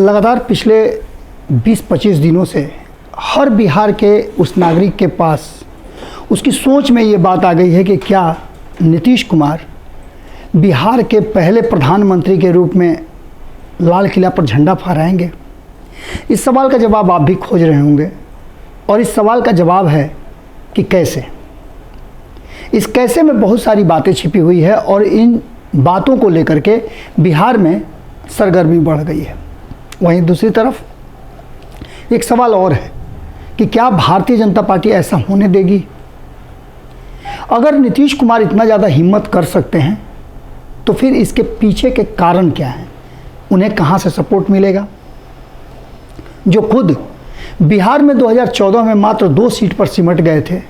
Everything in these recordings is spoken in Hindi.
लगातार पिछले 20-25 दिनों से हर बिहार के उस नागरिक के पास उसकी सोच में ये बात आ गई है कि क्या नीतीश कुमार बिहार के पहले प्रधानमंत्री के रूप में लाल किला पर झंडा फहराएंगे। इस सवाल का जवाब आप भी खोज रहे होंगे और इस सवाल का जवाब है कि कैसे। इस कैसे में बहुत सारी बातें छिपी हुई है और इन बातों को लेकर के बिहार में सरगर्मी बढ़ गई है। वहीं दूसरी तरफ एक सवाल और है कि क्या भारतीय जनता पार्टी ऐसा होने देगी? अगर नीतीश कुमार इतना ज़्यादा हिम्मत कर सकते हैं तो फिर इसके पीछे के कारण क्या हैं? उन्हें कहाँ से सपोर्ट मिलेगा? जो खुद बिहार में 2014 में मात्र 2 सीट पर सिमट गए थे,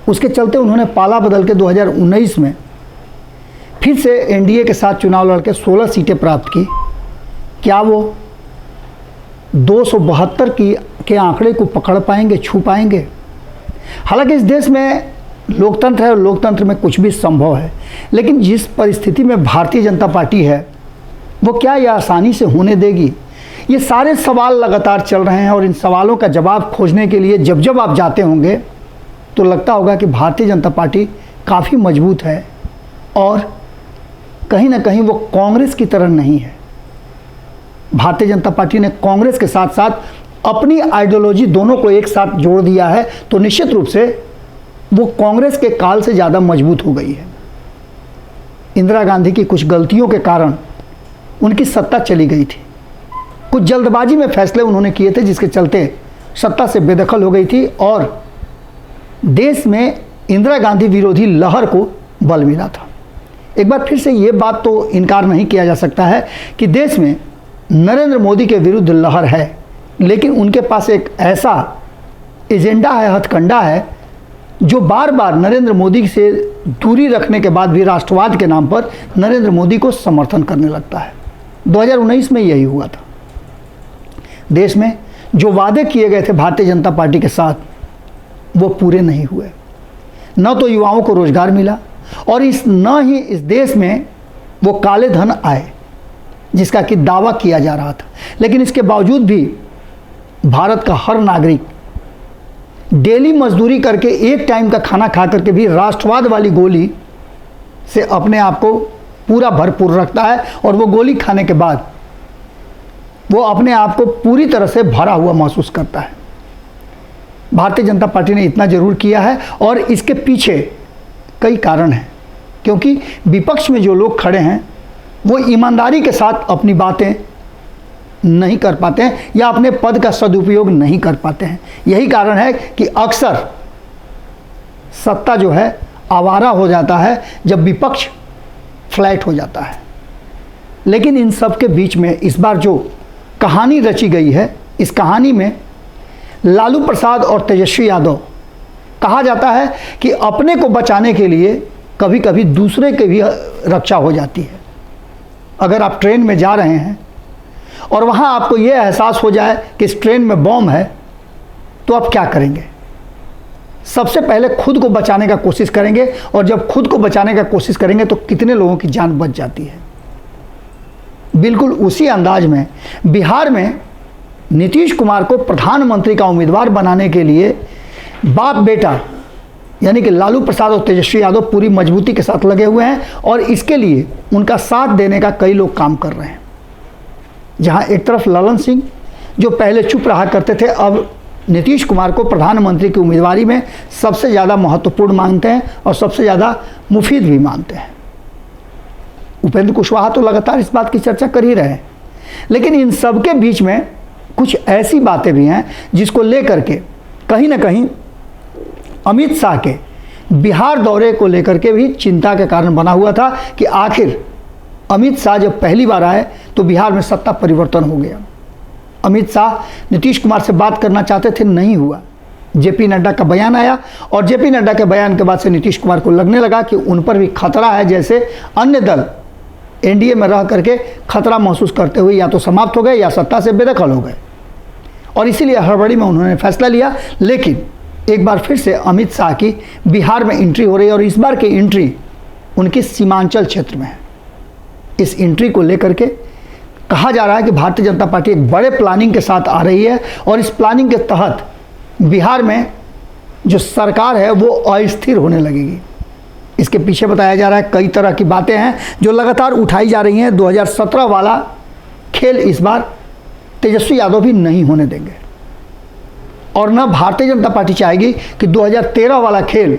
उसके चलते उन्होंने पाला बदल के 2019 में फिर से एनडीए के साथ चुनाव लड़के 16 सीटें प्राप्त की। क्या वो 272 के आंकड़े को पकड़ पाएंगे, छू पाएंगे? हालांकि इस देश में लोकतंत्र है और लोकतंत्र में कुछ भी संभव है, लेकिन जिस परिस्थिति में भारतीय जनता पार्टी है वो क्या यह आसानी से होने देगी? ये सारे सवाल लगातार चल रहे हैं और इन सवालों का जवाब खोजने के लिए जब जब आप जाते होंगे तो लगता होगा कि भारतीय जनता पार्टी काफ़ी मजबूत है और कहीं ना कहीं वो कांग्रेस की तरह नहीं है। भारतीय जनता पार्टी ने कांग्रेस के साथ साथ अपनी आइडियोलॉजी दोनों को एक साथ जोड़ दिया है, तो निश्चित रूप से वो कांग्रेस के काल से ज़्यादा मजबूत हो गई है। इंदिरा गांधी की कुछ गलतियों के कारण उनकी सत्ता चली गई थी। कुछ जल्दबाजी में फैसले उन्होंने किए थे जिसके चलते सत्ता से बेदखल हो गई थी और देश में इंदिरा गांधी विरोधी लहर को बल मिला था। एक बार फिर से ये बात तो इनकार नहीं किया जा सकता है कि देश में नरेंद्र मोदी के विरुद्ध लहर है, लेकिन उनके पास एक ऐसा एजेंडा है, हथकंडा है, जो बार बार नरेंद्र मोदी से दूरी रखने के बाद भी राष्ट्रवाद के नाम पर नरेंद्र मोदी को समर्थन करने लगता है। 2019 में यही हुआ था। देश में जो वादे किए गए थे भारतीय जनता पार्टी के साथ वो पूरे नहीं हुए। न तो युवाओं को रोजगार मिला और न ही इस देश में वो काले धन आए जिसका कि दावा किया जा रहा था। लेकिन इसके बावजूद भी भारत का हर नागरिक डेली मजदूरी करके एक टाइम का खाना खा करके भी राष्ट्रवाद वाली गोली से अपने आप को पूरा भरपूर रखता है और वो गोली खाने के बाद वो अपने आप को पूरी तरह से भरा हुआ महसूस करता है। भारतीय जनता पार्टी ने इतना जरूर किया है और इसके पीछे कई कारण हैं, क्योंकि विपक्ष में जो लोग खड़े हैं वो ईमानदारी के साथ अपनी बातें नहीं कर पाते हैं या अपने पद का सदुपयोग नहीं कर पाते हैं। यही कारण है कि अक्सर सत्ता जो है आवारा हो जाता है जब विपक्ष फ्लैट हो जाता है। लेकिन इन सब के बीच में इस बार जो कहानी रची गई है, इस कहानी में लालू प्रसाद और तेजस्वी यादव, कहा जाता है कि अपने को बचाने के लिए कभी कभी दूसरे की भी रक्षा हो जाती है। अगर आप ट्रेन में जा रहे हैं और वहाँ आपको ये एहसास हो जाए कि इस ट्रेन में बम है तो आप क्या करेंगे? सबसे पहले खुद को बचाने का कोशिश करेंगे और जब खुद को बचाने का कोशिश करेंगे तो कितने लोगों की जान बच जाती है। बिल्कुल उसी अंदाज में बिहार में नीतीश कुमार को प्रधानमंत्री का उम्मीदवार बनाने के लिए बाप बेटा यानी कि लालू प्रसाद और तेजस्वी यादव पूरी मजबूती के साथ लगे हुए हैं और इसके लिए उनका साथ देने का कई लोग काम कर रहे हैं। जहां एक तरफ ललन सिंह जो पहले चुप रहा करते थे, अब नीतीश कुमार को प्रधानमंत्री की उम्मीदवारी में सबसे ज़्यादा महत्वपूर्ण मानते हैं और सबसे ज़्यादा मुफीद भी मानते हैं। उपेंद्र कुशवाहा तो लगातार इस बात की चर्चा कर ही रहे हैं, लेकिन इन सब के बीच में कुछ ऐसी बातें भी हैं जिसको लेकर के कहीं ना कहीं अमित शाह के बिहार दौरे को लेकर के भी चिंता के कारण बना हुआ था कि आखिर अमित शाह जब पहली बार आए तो बिहार में सत्ता परिवर्तन हो गया। अमित शाह नीतीश कुमार से बात करना चाहते थे, नहीं हुआ। जेपी नड्डा का बयान आया और जेपी नड्डा के बयान के बाद से नीतीश कुमार को लगने लगा कि उन पर भी खतरा है, जैसे अन्य दल एनडीए में रह करके खतरा महसूस करते हुए या तो समाप्त हो गए या सत्ता से बेदखल हो गए और इसीलिए हड़बड़ी में उन्होंने फैसला लिया। लेकिन एक बार फिर से अमित शाह की बिहार में एंट्री हो रही है और इस बार की एंट्री उनके सीमांचल क्षेत्र में है। इस एंट्री को लेकर के कहा जा रहा है कि भारतीय जनता पार्टी एक बड़े प्लानिंग के साथ आ रही है और इस प्लानिंग के तहत बिहार में जो सरकार है वो अस्थिर होने लगेगी। इसके पीछे बताया जा रहा है कई तरह की बातें हैं जो लगातार उठाई जा रही हैं। 2017 वाला खेल इस बार तेजस्वी यादव भी नहीं होने देंगे और न भारतीय जनता पार्टी चाहेगी कि 2013 वाला खेल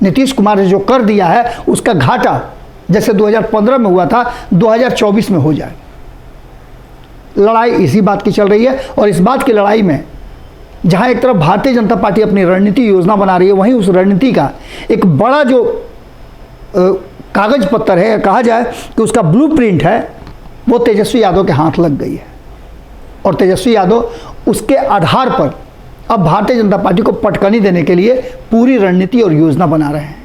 नीतीश कुमार ने जो कर दिया है उसका घाटा जैसे 2015 में हुआ था 2024 में हो जाए। लड़ाई इसी बात की चल रही है और इस बात की लड़ाई में जहां एक तरफ भारतीय जनता पार्टी अपनी रणनीति योजना बना रही है, वहीं उस रणनीति का एक बड़ा जो कागज पत्तर है, कहा जाए कि उसका ब्लूप्रिंट है, वो तेजस्वी यादव के हाथ लग गई है और तेजस्वी यादव उसके आधार पर अब भारतीय जनता पार्टी को पटकनी देने के लिए पूरी रणनीति और योजना बना रहे हैं।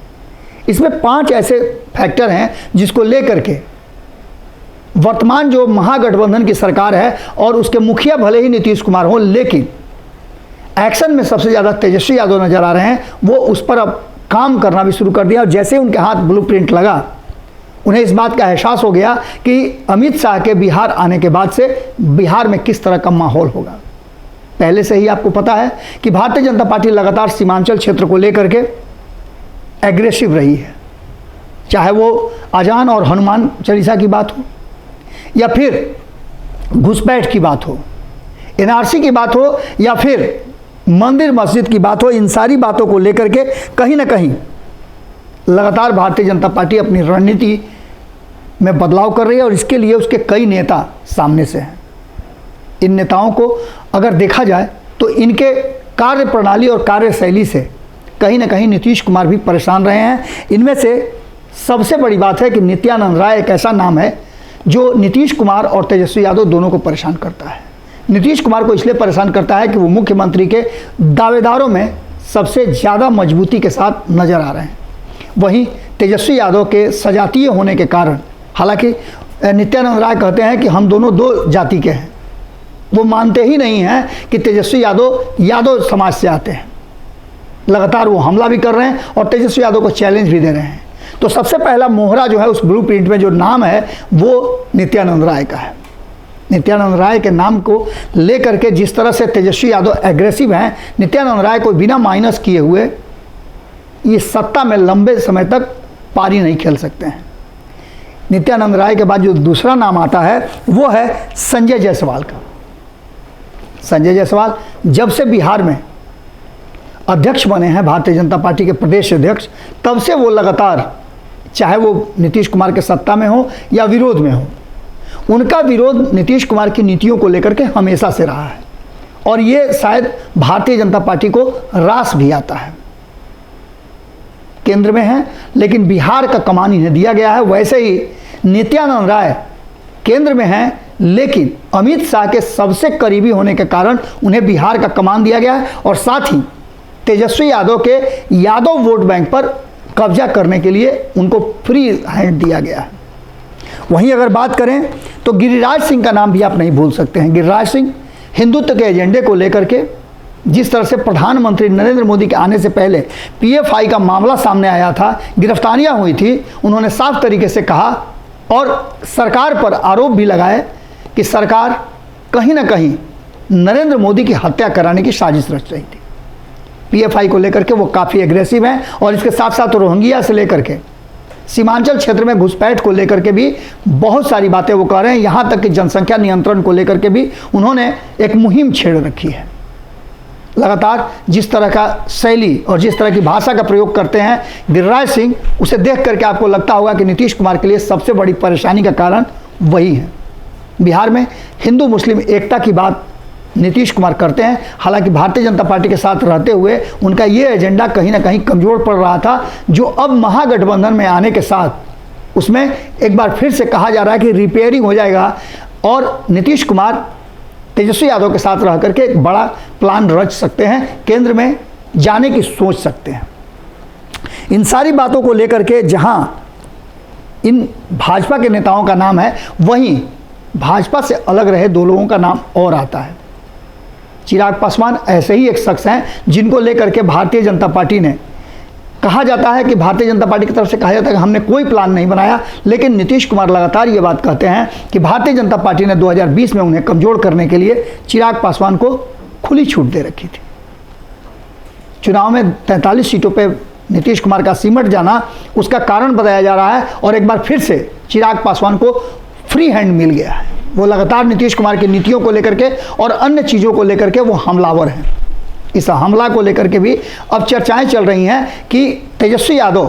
इसमें 5 ऐसे फैक्टर हैं जिसको लेकर के वर्तमान जो महागठबंधन की सरकार है और उसके मुखिया भले ही नीतीश कुमार हो, लेकिन एक्शन में सबसे ज़्यादा तेजस्वी यादव नजर आ रहे हैं। वो उस पर अब काम करना भी शुरू कर दिया और जैसे उनके हाथ ब्लूप्रिंट लगा, उन्हें इस बात का एहसास हो गया कि अमित शाह के बिहार आने के बाद से बिहार में किस तरह का माहौल होगा। पहले से ही आपको पता है कि भारतीय जनता पार्टी लगातार सीमांचल क्षेत्र को लेकर के एग्रेसिव रही है, चाहे वो अजान और हनुमान चालीसा की बात हो या फिर घुसपैठ की बात हो, एनआरसी की बात हो या फिर मंदिर मस्जिद की बात हो। इन सारी बातों को लेकर के कहीं ना कहीं लगातार भारतीय जनता पार्टी अपनी रणनीति में बदलाव कर रही है और इसके लिए उसके कई नेता सामने से हैं। इन नेताओं को अगर देखा जाए तो इनके कार्य प्रणाली और कार्यशैली से कहीं ना कहीं नीतीश कुमार भी परेशान रहे हैं। इनमें से सबसे बड़ी बात है कि नित्यानंद राय एक ऐसा नाम है जो नीतीश कुमार और तेजस्वी यादव दोनों को परेशान करता है। नीतीश कुमार को इसलिए परेशान करता है कि वो मुख्यमंत्री के दावेदारों में सबसे ज़्यादा मजबूती के साथ नजर आ रहे हैं। वहीं तेजस्वी यादव के सजातीय होने के कारण, हालांकि नित्यानंद राय कहते हैं कि हम दोनों 2 जाति के हैं, वो मानते ही नहीं हैं कि तेजस्वी यादव समाज से आते हैं। लगातार वो हमला भी कर रहे हैं और तेजस्वी यादव को चैलेंज भी दे रहे हैं। तो सबसे पहला मोहरा जो है उस ब्लूप्रिंट में जो नाम है वो नित्यानंद राय का है। नित्यानंद राय के नाम को लेकर के जिस तरह से तेजस्वी यादव एग्रेसिव हैं, नित्यानंद राय को बिना माइनस किए हुए ये सत्ता में लंबे समय तक पारी नहीं खेल सकते हैं। नित्यानंद राय के बाद जो दूसरा नाम आता है वो है संजय जायसवाल का। संजय जायसवाल जब से बिहार में अध्यक्ष बने हैं, भारतीय जनता पार्टी के प्रदेश अध्यक्ष, तब से वो लगातार, चाहे वो नीतीश कुमार के सत्ता में हो या विरोध में हो, उनका विरोध नीतीश कुमार की नीतियों को लेकर के हमेशा से रहा है और ये शायद भारतीय जनता पार्टी को रास भी आता है। केंद्र में है लेकिन बिहार का कमान इन्हें दिया गया है। वैसे ही नित्यानंद राय केंद्र में हैं लेकिन अमित शाह के सबसे करीबी होने के कारण उन्हें बिहार का कमान दिया गया है और साथ ही तेजस्वी यादव के यादव वोट बैंक पर कब्जा करने के लिए उनको फ्री हैंड दिया गया है। वहीं अगर बात करें तो गिरिराज सिंह का नाम भी आप नहीं भूल सकते हैं। गिरिराज सिंह हिंदुत्व के एजेंडे को लेकर के जिस तरह से प्रधानमंत्री नरेंद्र मोदी के आने से पहले पीएफआई का मामला सामने आया था, गिरफ्तारियां हुई थी, उन्होंने साफ तरीके से कहा और सरकार पर आरोप भी लगाए कि सरकार कहीं ना कहीं नरेंद्र मोदी की हत्या कराने की साजिश रच रही थी। पीएफआई को लेकर के वो काफ़ी एग्रेसिव हैं और इसके साथ साथ रोहिंग्या से लेकर के सीमांचल क्षेत्र में घुसपैठ को लेकर के भी बहुत सारी बातें वो कर रहे हैं। यहाँ तक कि जनसंख्या नियंत्रण को लेकर के भी उन्होंने एक मुहिम छेड़ रखी है। लगातार जिस तरह का शैली और जिस तरह की भाषा का प्रयोग करते हैं गिरिराज सिंह, उसे देख करके आपको लगता होगा कि नीतीश कुमार के लिए सबसे बड़ी परेशानी का कारण वही है। बिहार में हिंदू मुस्लिम एकता की बात नीतीश कुमार करते हैं, हालांकि भारतीय जनता पार्टी के साथ रहते हुए उनका ये एजेंडा कहीं ना कहीं कमज़ोर पड़ रहा था, जो अब महागठबंधन में आने के साथ उसमें एक बार फिर से कहा जा रहा है कि रिपेयरिंग हो जाएगा और नीतीश कुमार तेजस्वी यादव के साथ रह करके एक बड़ा प्लान रच सकते हैं, केंद्र में जाने की सोच सकते हैं। इन सारी बातों को लेकर के जहां इन भाजपा के नेताओं का नाम है, वहीं भाजपा से अलग रहे 2 लोगों का नाम और आता है। चिराग पासवान ऐसे ही एक शख्स हैं जिनको लेकर के भारतीय जनता पार्टी ने कहा जाता है कि भारतीय जनता पार्टी की तरफ से कहा जाता है कि हमने कोई प्लान नहीं बनाया, लेकिन नीतीश कुमार लगातार ये बात कहते हैं कि भारतीय जनता पार्टी ने 2020 में उन्हें कमजोर करने के लिए चिराग पासवान को खुली छूट दे रखी थी। चुनाव में 43 सीटों पर नीतीश कुमार का सिमट जाना उसका कारण बताया जा रहा है, और एक बार फिर से चिराग पासवान को फ्री हैंड मिल गया है। वो लगातार नीतीश कुमार की नीतियों को लेकर के और अन्य चीज़ों को लेकर के वो हमलावर हैं। इस हमला को लेकर के भी अब चर्चाएं चल रही हैं कि तेजस्वी यादव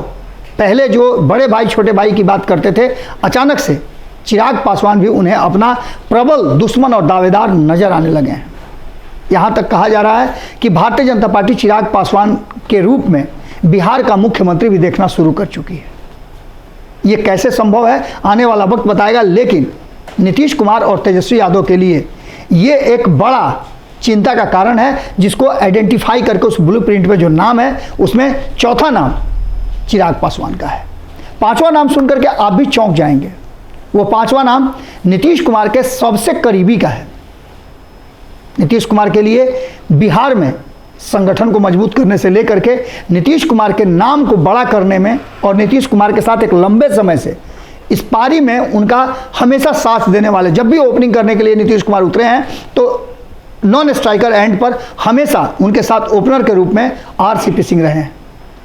पहले जो बड़े भाई छोटे भाई की बात करते थे, अचानक से चिराग पासवान भी उन्हें अपना प्रबल दुश्मन और दावेदार नजर आने लगे हैं। यहाँ तक कहा जा रहा है कि भारतीय जनता पार्टी चिराग पासवान के रूप में बिहार का मुख्यमंत्री भी देखना शुरू कर चुकी है। ये कैसे संभव है आने वाला वक्त बताएगा, लेकिन नीतीश कुमार और तेजस्वी यादव के लिए ये एक बड़ा चिंता का कारण है, जिसको आइडेंटिफाई करके उस ब्लूप्रिंट में जो नाम है उसमें चौथा नाम चिराग पासवान का है। पांचवा नाम सुनकर के आप भी चौंक जाएंगे। वो पांचवा नाम नीतीश कुमार के सबसे करीबी का है। नीतीश कुमार के लिए बिहार में संगठन को मजबूत करने से लेकर के नीतीश कुमार के नाम को बड़ा करने में और नीतीश कुमार के साथ एक लंबे समय से इस पारी में उनका हमेशा साथ देने वाले, जब भी ओपनिंग करने के लिए नीतीश कुमार उतरे हैं तो नॉन स्ट्राइकर एंड पर हमेशा उनके साथ ओपनर के रूप में आरसीपी सिंह रहे हैं।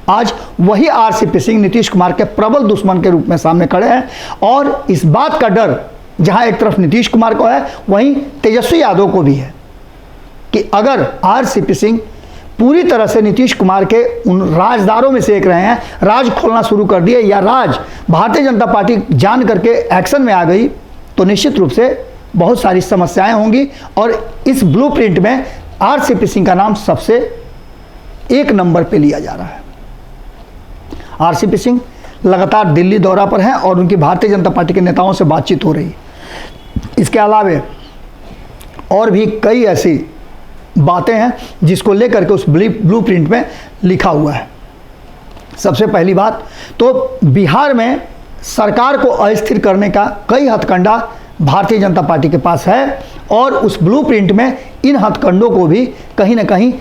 आज वही आरसीपी सिंह नीतीश कुमार के प्रबल दुश्मन के रूप में सामने खड़े हैं, और इस बात का डर जहां एक तरफ नीतीश कुमार को है, वहीं तेजस्वी यादव को भी है कि अगर आरसीपी सिंह पूरी तरह से नीतीश कुमार के उन राजदारों में से एक रहे हैं, राज खोलना शुरू कर दिए, या राज भारतीय जनता पार्टी जान करके एक्शन में आ गई, तो निश्चित रूप से बहुत सारी समस्याएं होंगी। और इस ब्लूप्रिंट में आरसीपी सिंह का नाम सबसे एक नंबर पे लिया जा रहा है। आरसीपी सिंह लगातार दिल्ली दौरा पर हैं और उनकी भारतीय जनता पार्टी के नेताओं से बातचीत हो रही है। इसके अलावे और भी कई ऐसी बातें हैं जिसको लेकर के उस ब्लूप्रिंट में लिखा हुआ है। सबसे पहली बात तो बिहार में सरकार को अस्थिर करने का कई हथकंडा भारतीय जनता पार्टी के पास है, और उस ब्लूप्रिंट में इन हथकंडों को भी कहीं ना कहीं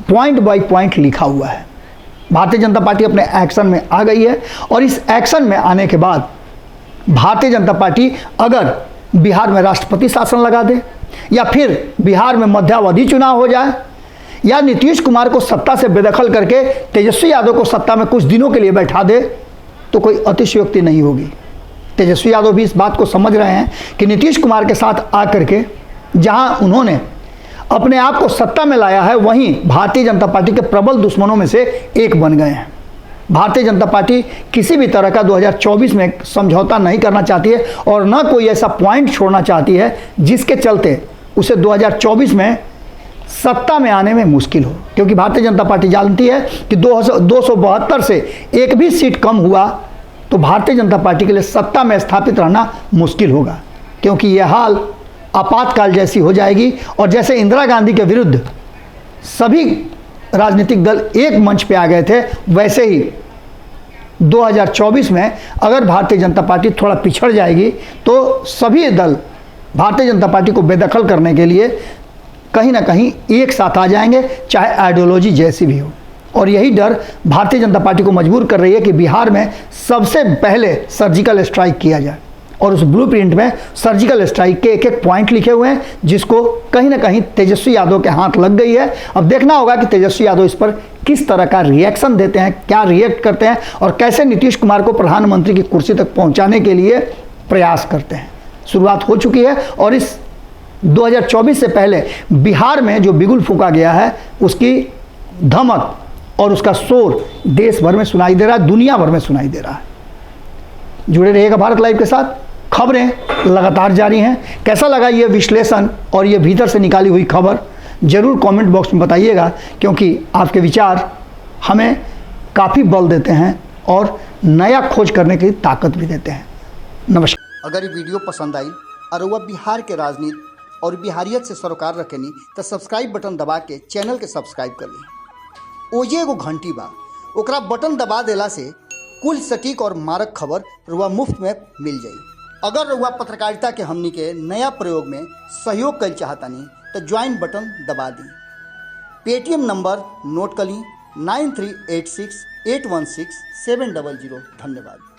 पॉइंट बाय पॉइंट लिखा हुआ है। भारतीय जनता पार्टी अपने एक्शन में आ गई है, और इस एक्शन में आने के बाद भारतीय जनता पार्टी अगर बिहार में राष्ट्रपति शासन लगा दे, या फिर बिहार में मध्यावधि चुनाव हो जाए, या नीतीश कुमार को सत्ता से बेदखल करके तेजस्वी यादव को सत्ता में कुछ दिनों के लिए बैठा दे, तो कोई अतिशयोक्ति नहीं होगी। तेजस्वी यादव भी इस बात को समझ रहे हैं कि नीतीश कुमार के साथ आकर के जहां उन्होंने अपने आप को सत्ता में लाया है, वहीं भारतीय जनता पार्टी के प्रबल दुश्मनों में से एक बन गए हैं। भारतीय जनता पार्टी किसी भी तरह का 2024 में समझौता नहीं करना चाहती है, और न कोई ऐसा पॉइंट छोड़ना चाहती है जिसके चलते उसे 2024 में सत्ता में आने में मुश्किल हो, क्योंकि भारतीय जनता पार्टी जानती है कि 272 से एक भी सीट कम हुआ तो भारतीय जनता पार्टी के लिए सत्ता में स्थापित रहना मुश्किल होगा, क्योंकि यह हाल आपातकाल जैसी हो जाएगी। और जैसे इंदिरा गांधी के विरुद्ध सभी राजनीतिक दल एक मंच पे आ गए थे, वैसे ही 2024 में अगर भारतीय जनता पार्टी थोड़ा पिछड़ जाएगी तो सभी दल भारतीय जनता पार्टी को बेदखल करने के लिए कहीं ना कहीं एक साथ आ जाएंगे, चाहे आइडियोलॉजी जैसी भी हो। और यही डर भारतीय जनता पार्टी को मजबूर कर रही है कि बिहार में सबसे पहले सर्जिकल स्ट्राइक किया जाए, और उस ब्लूप्रिंट में सर्जिकल स्ट्राइक के एक एक पॉइंट लिखे हुए हैं, जिसको कहीं ना कहीं तेजस्वी यादव के हाथ लग गई है। अब देखना होगा कि तेजस्वी यादव इस पर किस तरह का रिएक्शन देते हैं, क्या रिएक्ट करते हैं, और कैसे नीतीश कुमार को प्रधानमंत्री की कुर्सी तक पहुंचाने के लिए प्रयास करते हैं। शुरुआत हो चुकी है, और इस 2024 से पहले बिहार में जो बिगुल फूंका गया है, उसकी धमक और उसका शोर देश भर में सुनाई दे रहा है, दुनिया भर में सुनाई दे रहा है। जुड़े रहिएगा भारत लाइव के साथ, खबरें लगातार जारी हैं। कैसा लगा ये विश्लेषण और ये भीतर से निकाली हुई खबर, जरूर कमेंट बॉक्स में बताइएगा, क्योंकि आपके विचार हमें काफ़ी बल देते हैं और नया खोज करने की ताकत भी देते हैं। नमस्कार। अगर ये वीडियो पसंद आई और वह बिहार के राजनीति और बिहारियत से सरोकार रखेनी तो सब्सक्राइब बटन दबा के चैनल के सब्सक्राइब कर ली। ओजे एगो घंटी बा, ओकरा बटन दबा देला से कुल सटीक और मारक खबर रुआ मुफ्त में मिल जाई। अगर रुआ पत्रकारिता के हमनी के नया प्रयोग में सहयोग कर चाहतानी तो ज्वाइन बटन दबा दी। पेटीएम नंबर नोट कर ली 9386816700। धन्यवाद।